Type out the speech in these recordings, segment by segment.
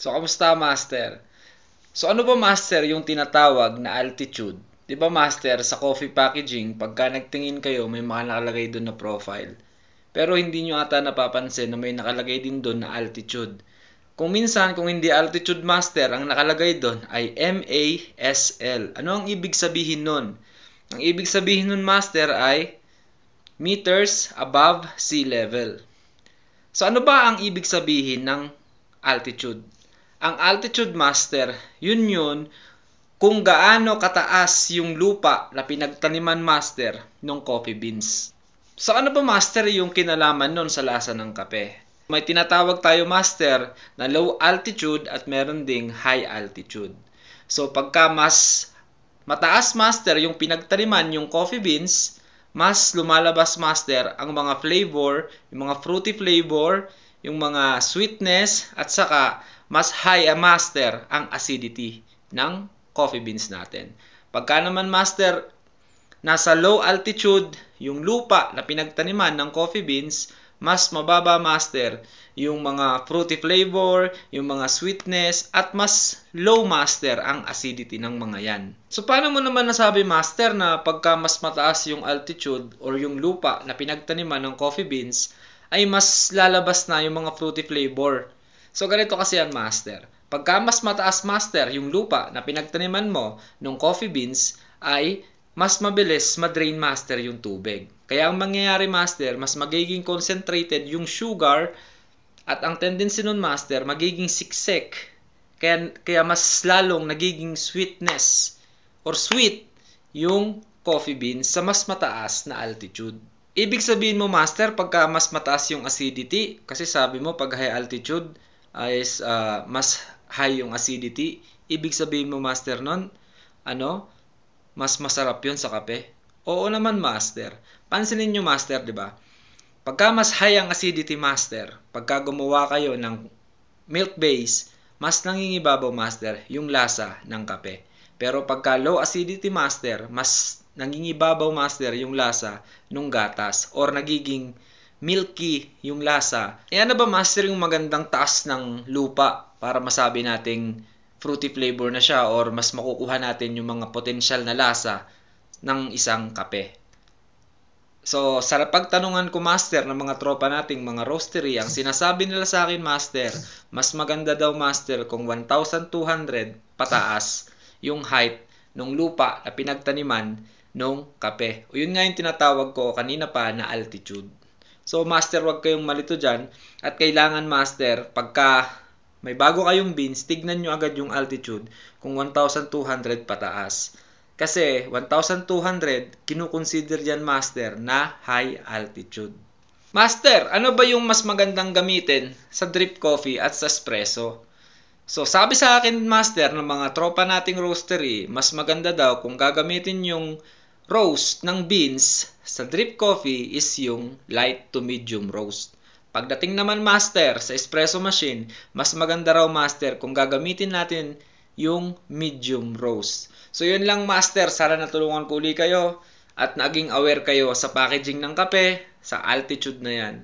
So, kamusta, Master? So, ano ba, Master, yung tinatawag na altitude? Di ba, Master, sa coffee packaging, pagka nagtingin kayo, may mga nakalagay doon na profile. Pero hindi nyo ata napapansin na may nakalagay din doon na altitude. Kung minsan, kung hindi altitude, Master, ang nakalagay doon ay MASL. Ano ang ibig sabihin nun? Ang ibig sabihin nun, Master, ay meters above sea level. So, ano ba ang ibig sabihin ng altitude? Ang altitude, Master, yun kung gaano kataas yung lupa na pinagtaniman, Master, ng coffee beans. So ano ba, Master, yung kinalaman nun sa lasa ng kape? May tinatawag tayo, Master, na low altitude at meron ding high altitude. So pagka mas mataas, Master, yung pinagtaniman yung coffee beans, mas lumalabas, Master, ang mga flavor, yung mga fruity flavor, yung mga sweetness, at saka mas high, Master, ang acidity ng coffee beans natin. Pagka naman, Master, nasa low altitude, yung lupa na pinagtaniman ng coffee beans, mas mababa, Master, yung mga fruity flavor, yung mga sweetness, at mas low, Master, ang acidity ng mga yan. So, paano mo naman nasabi, Master, na pagka mas mataas yung altitude or yung lupa na pinagtaniman ng coffee beans, ay mas lalabas na yung mga fruity flavor? So, ganito kasi yan, Master. Pagka mas mataas, Master, yung lupa na pinagtaniman mo ng coffee beans, ay mas mabilis madrain, Master, yung tubig. Kaya ang mangyayari, Master, mas magiging concentrated yung sugar at ang tendency nun, Master, magiging siksik. Kaya mas lalong nagiging sweetness or sweet yung coffee beans sa mas mataas na altitude. Ibig sabihin mo, Master, pagka mas mataas yung acidity, kasi sabi mo pag high altitude is mas high yung acidity, ibig sabihin mo, Master, nun, mas masarap yun sa kape? Oo naman, Master. Pansinin nyo, Master, di ba? Pagka mas high ang acidity, Master, pagka gumawa kayo ng milk base, mas nangingibabaw, Master, yung lasa ng kape. Pero pagka low acidity, Master, mas nangingibabaw, Master, yung lasa ng gatas or nagiging milky yung lasa. E ano ba, Master, yung magandang taas ng lupa para masabi nating fruity flavor na siya or mas makukuha natin yung mga potensyal na lasa ng isang kape? So, sa pagtanungan ko, Master, ng mga tropa nating mga roastery, ang sinasabi nila sa akin, Master, mas maganda daw, Master, kung 1,200 pataas yung height ng lupa na pinagtaniman ng kape. O yun nga yung tinatawag ko kanina pa na altitude. So, Master, wag kayong malito dyan. At kailangan, Master, pagka may bago kayong beans, tignan nyo agad yung altitude kung 1,200 pataas. Kasi 1,200, kinukonsider yan, Master, na high altitude. Master, ano ba yung mas magandang gamitin sa drip coffee at sa espresso? So, sabi sa akin, Master, ng mga tropa nating roastery, mas maganda daw kung gagamitin yung roast ng beans sa drip coffee is yung light to medium roast. Pagdating naman, Master, sa espresso machine, mas maganda raw, Master, kung gagamitin natin yung medium roast. So, yun lang, Master. Sana natulungan ko uli kayo at naging aware kayo sa packaging ng kape, sa altitude na yan.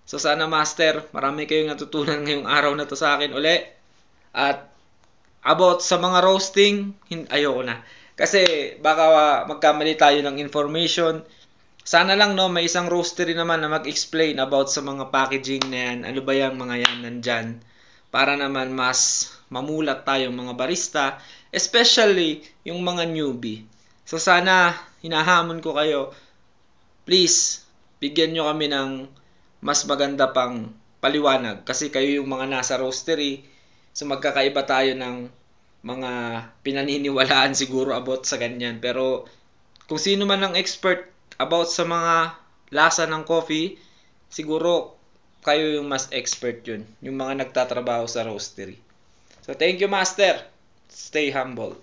So, sana, Master, marami kayong natutunan ngayong araw na to sa akin uli. At about sa mga roasting, ayoko na. Kasi baka magkamali tayo ng information. Sana lang may isang roastery naman na mag-explain about sa mga packaging na yan. Ano ba yung mga yan nandyan? Para naman mas mamulat tayong mga barista. Especially yung mga newbie. So sana hinahamon ko kayo. Please, bigyan nyo kami ng mas maganda pang paliwanag. Kasi kayo yung mga nasa roastery. So magkakaiba tayo ng mga pinaniniwalaan siguro about sa ganyan. Pero kung sino man ang expert about sa mga lasa ng coffee, siguro kayo yung mas expert yun. Yung mga nagtatrabaho sa roastery. So thank you, Master. Stay humble.